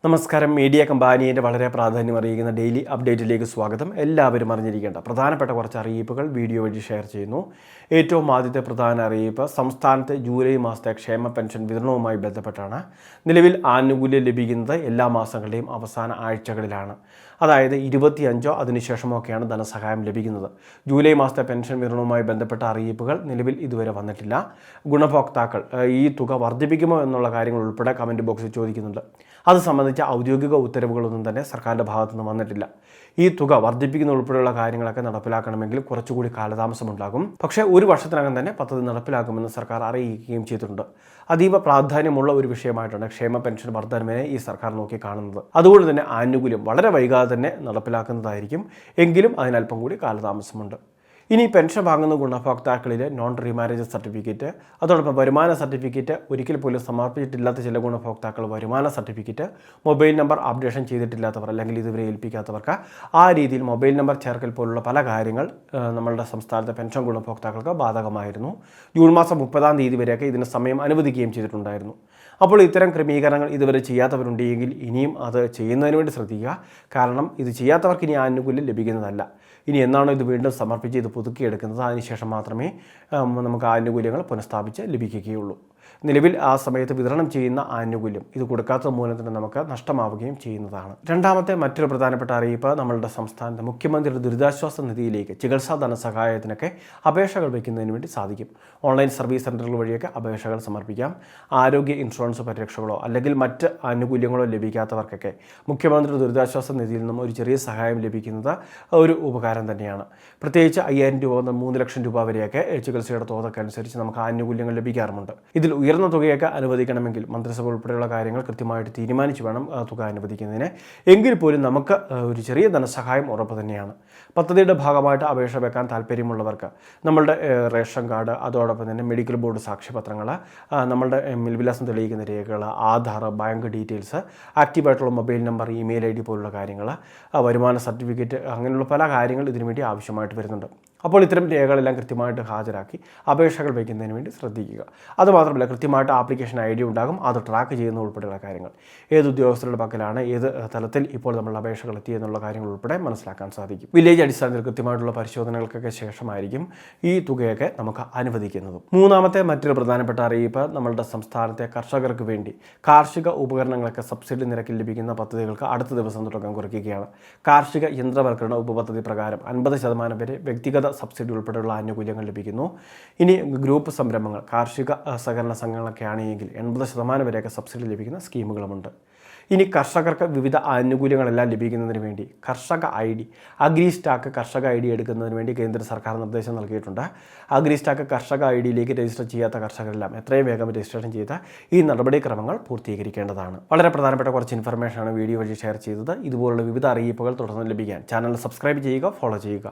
നമസ്കാരം. മീഡിയ കമ്പാനിയുടെ വളരെ പ്രാധാന്യം അറിയിക്കുന്ന ഡെയിലി അപ്ഡേറ്റിലേക്ക് സ്വാഗതം. എല്ലാവരും അറിഞ്ഞിരിക്കേണ്ട പ്രധാനപ്പെട്ട കുറച്ച് അറിയിപ്പുകൾ വീഡിയോ വഴി ഷെയർ ചെയ്യുന്നു. ഏറ്റവും ആദ്യത്തെ പ്രധാന അറിയിപ്പ് സംസ്ഥാനത്തെ ജൂലൈ മാസത്തെ ക്ഷേമ പെൻഷൻ വിതരണവുമായി ബന്ധപ്പെട്ടാണ്. നിലവിൽ ആനുകൂല്യം ലഭിക്കുന്നത് എല്ലാ മാസങ്ങളുടെയും അവസാന ആഴ്ചകളിലാണ്. അതായത് 25 അതിനുശേഷമൊക്കെയാണ് ധനസഹായം ലഭിക്കുന്നത്. ജൂലൈ മാസത്തെ പെൻഷൻ വിതരണവുമായി ബന്ധപ്പെട്ട അറിയിപ്പുകൾ നിലവിൽ ഇതുവരെ വന്നിട്ടില്ല. ഗുണഭോക്താക്കൾ ഈ തുക വർദ്ധിപ്പിക്കുമോ എന്നുള്ള കാര്യങ്ങൾ ഉൾപ്പെടെ കമൻറ്റ് ബോക്സിൽ ചോദിക്കുന്നുണ്ട്. അത് സംബന്ധിച്ച ഔദ്യോഗിക ഉത്തരവുകളൊന്നും തന്നെ സർക്കാരിൻ്റെ ഭാഗത്തുനിന്ന് വന്നിട്ടില്ല. ഈ തുക വർദ്ധിപ്പിക്കുന്ന ഉൾപ്പെടെയുള്ള കാര്യങ്ങളൊക്കെ നടപ്പിലാക്കണമെങ്കിൽ കുറച്ചുകൂടി കാലതാമസമുണ്ടാകും. പക്ഷേ ഒരു വർഷത്തിനകം തന്നെ പദ്ധതി നടപ്പിലാക്കുമെന്ന് സർക്കാർ അറിയിക്കുകയും ചെയ്തിട്ടുണ്ട്. അതീവ പ്രാധാന്യമുള്ള ഒരു വിഷയമായിട്ടാണ് ക്ഷേമ പെൻഷൻ വർധനവിനെ ഈ സർക്കാർ നോക്കി കാണുന്നത്. അതുകൊണ്ട് തന്നെ ആനുകൂല്യം വളരെ വൈകാതെ തന്നെ നടപ്പിലാക്കുന്നതായിരിക്കും. എങ്കിലും അതിനല്പം കൂടി കാലതാമസമുണ്ട്. ഇനി പെൻഷൻ വാങ്ങുന്ന ഗുണഭോക്താക്കളിൽ നോൺ റീമാരേജ് സർട്ടിഫിക്കറ്റ്, അതോടൊപ്പം വരുമാന സർട്ടിഫിക്കറ്റ് ഒരിക്കൽ പോലും സമർപ്പിച്ചിട്ടില്ലാത്ത ചില ഗുണഭോക്താക്കൾ വരുമാന സർട്ടിഫിക്കറ്റ്, മൊബൈൽ നമ്പർ അപ്ഡേഷൻ ചെയ്തിട്ടില്ലാത്തവർ അല്ലെങ്കിൽ ഇതുവരെ ഏൽപ്പിക്കാത്തവർക്ക് ആ രീതിയിൽ മൊബൈൽ നമ്പർ ചേർക്കൽ പോലുള്ള പല കാര്യങ്ങൾ നമ്മളുടെ സംസ്ഥാനത്തെ പെൻഷൻ ഗുണഭോക്താക്കൾക്ക് ബാധകമായിരുന്നു. ജൂൺ മാസം 30-ാം തീയതി വരെയൊക്കെ ഇതിന് സമയം അനുവദിക്കുകയും ചെയ്തിട്ടുണ്ടായിരുന്നു. അപ്പോൾ ഇത്തരം ക്രമീകരണങ്ങൾ ഇതുവരെ ചെയ്യാത്തവരുണ്ടെങ്കിൽ ഇനിയും അത് ചെയ്യുന്നതിന് വേണ്ടി ശ്രദ്ധിക്കുക. കാരണം ഇത് ചെയ്യാത്തവർക്ക് ഇനി ആനുകൂല്യം ലഭിക്കുന്നതല്ല. ഇനി എന്നാണോ ഇത് വീണ്ടും സമർപ്പിച്ച് ഇത് പുതുക്കിയെടുക്കുന്നത് അതിനുശേഷം മാത്രമേ നമുക്ക് ആനുകൂല്യങ്ങൾ പുനഃസ്ഥാപിച്ച് ലഭിക്കുകയുള്ളൂ. നിലവിൽ ആ സമയത്ത് വിതരണം ചെയ്യുന്ന ആനുകൂല്യം ഇത് കൊടുക്കാത്തത് മൂലം തന്നെ നമുക്ക് നഷ്ടമാവുകയും ചെയ്യുന്നതാണ്. രണ്ടാമത്തെ മറ്റൊരു പ്രധാനപ്പെട്ട അറിയിപ്പ് നമ്മളുടെ സംസ്ഥാനത്തെ മുഖ്യമന്ത്രിയുടെ ദുരിതാശ്വാസ നിധിയിലേക്ക് ചികിത്സാ ധനസഹായത്തിനൊക്കെ അപേക്ഷകൾ വയ്ക്കുന്നതിന് വേണ്ടി സാധിക്കും. ഓൺലൈൻ സർവീസ് സെൻ്ററുകൾ വഴിയൊക്കെ അപേക്ഷകൾ സമർപ്പിക്കാം. ആരോഗ്യ ഇൻഷുറൻസ് പരിരക്ഷകളോ അല്ലെങ്കിൽ മറ്റ് ആനുകൂല്യങ്ങളോ ലഭിക്കാത്തവർക്കൊക്കെ മുഖ്യമന്ത്രിയുടെ ദുരിതാശ്വാസ നിധിയിൽ നിന്നും ഒരു ചെറിയ സഹായം ലഭിക്കുന്നത് ഒരു ഉപകാരം തന്നെയാണ്. പ്രത്യേകിച്ച് 5000 രൂപ മുതൽ 3 ലക്ഷം രൂപ വരെയൊക്കെ ചികിത്സയുടെ തോതൊക്കെ അനുസരിച്ച് നമുക്ക് ആനുകൂല്യങ്ങൾ ലഭിക്കാറുമുണ്ട്. ഇതിൽ ഉയർന്ന തുകയൊക്കെ അനുവദിക്കണമെങ്കിൽ മന്ത്രിസഭ ഉൾപ്പെടെയുള്ള കാര്യങ്ങൾ കൃത്യമായിട്ട് തീരുമാനിച്ച് വേണം തുക അനുവദിക്കുന്നതിന്. എങ്കിൽ പോലും നമുക്ക് ഒരു ചെറിയ ധനസഹായം ഉറപ്പ് തന്നെയാണ്. പദ്ധതിയുടെ ഭാഗമായിട്ട് അപേക്ഷ വെക്കാൻ താല്പര്യമുള്ളവർക്ക് നമ്മളുടെ റേഷൻ കാർഡ്, അതോടൊപ്പം തന്നെ മെഡിക്കൽ ബോർഡ് സാക്ഷ്യപത്രങ്ങൾ, നമ്മളുടെ മേൽവിലാസം തെളിയിക്കുന്ന രേഖകൾ, ആധാർ, ബാങ്ക് ഡീറ്റെയിൽസ്, ആക്റ്റീവായിട്ടുള്ള മൊബൈൽ നമ്പർ, ഇമെയിൽ ID പോലുള്ള കാര്യങ്ങൾ, വരുമാന സർട്ടിഫിക്കറ്റ്, അങ്ങനെയുള്ള പല കാര്യങ്ങൾ ഇതിനു വേണ്ടി ആവശ്യമായിട്ട് വരുന്നുണ്ട്. അപ്പോൾ ഇത്തരം രേഖകളെല്ലാം കൃത്യമായിട്ട് ഹാജരാക്കി അപേക്ഷകൾ വയ്ക്കുന്നതിന് വേണ്ടി ശ്രദ്ധിക്കുക. അതുമാത്രമല്ല കൃത്യമായിട്ട് ആപ്ലിക്കേഷൻ ID ഉണ്ടാകും. അത് ട്രാക്ക് ചെയ്യുന്ന ഉൾപ്പെടെയുള്ള കാര്യങ്ങൾ, ഏത് ഉദ്യോഗസ്ഥരുടെ പക്കലാണ്, ഏത് തലത്തിൽ ഇപ്പോൾ നമ്മൾ അപേക്ഷകൾ എത്തിയെന്നുള്ള കാര്യങ്ങൾ ഉൾപ്പെടെ മനസ്സിലാക്കാൻ സാധിക്കും. വില്ലേജ് അടിസ്ഥാനത്തിൽ കൃത്യമായിട്ടുള്ള പരിശോധനകൾക്കൊക്കെ ശേഷമായിരിക്കും ഈ തുകയൊക്കെ നമുക്ക് അനുവദിക്കുന്നത്. മൂന്നാമത്തെ മറ്റൊരു പ്രധാനപ്പെട്ട അറിയിപ്പ് നമ്മളുടെ സംസ്ഥാനത്തെ കർഷകർക്ക് വേണ്ടി കാർഷിക ഉപകരണങ്ങളൊക്കെ സബ്സിഡി നിരക്കിൽ ലഭിക്കുന്ന പദ്ധതികൾക്ക് അടുത്ത ദിവസം തുടക്കം കുറിക്കുകയാണ്. കാർഷിക യന്ത്രവൽക്കരണ ഉപപദ്ധതി പ്രകാരം 50% വരെ വ്യക്തിഗത സബ്സിഡി ഉൾപ്പെടെയുള്ള ആനുകൂല്യങ്ങൾ ലഭിക്കുന്നു. ഇനി ഗ്രൂപ്പ് സംരംഭങ്ങൾ, കാർഷിക സഹകരണ സംഘങ്ങളൊക്കെ ആണെങ്കിൽ 80% വരെയൊക്കെ സബ്സിഡി ലഭിക്കുന്ന സ്കീമുകളുമുണ്ട്. ഇനി കർഷകർക്ക് വിവിധ ആനുകൂല്യങ്ങളെല്ലാം ലഭിക്കുന്നതിന് വേണ്ടി കർഷക ID, അഗ്രി സ്റ്റാക്ക് കർഷക ID എടുക്കുന്നതിന് വേണ്ടി കേന്ദ്ര സർക്കാർ നിർദ്ദേശം നൽകിയിട്ടുണ്ട്. അഗ്രി സ്റ്റാക്ക് കർഷക IDയിലേക്ക് രജിസ്റ്റർ ചെയ്യാത്ത കർഷകരെല്ലാം എത്രയും വേഗം രജിസ്ട്രേഷൻ ചെയ്ത് ഈ നടപടിക്രമങ്ങൾ പൂർത്തീകരിക്കേണ്ടതാണ്. വളരെ പ്രധാനപ്പെട്ട കുറച്ച് ഇൻഫർമേഷനാണ് വീഡിയോ വഴി ഷെയർ ചെയ്തത്. ഇതുപോലുള്ള വിവിധ അറിയിപ്പുകൾ തുടർന്ന് ലഭിക്കാൻ ചാനൽ സബ്സ്ക്രൈബ് ചെയ്യുക, ഫോളോ ചെയ്യുക.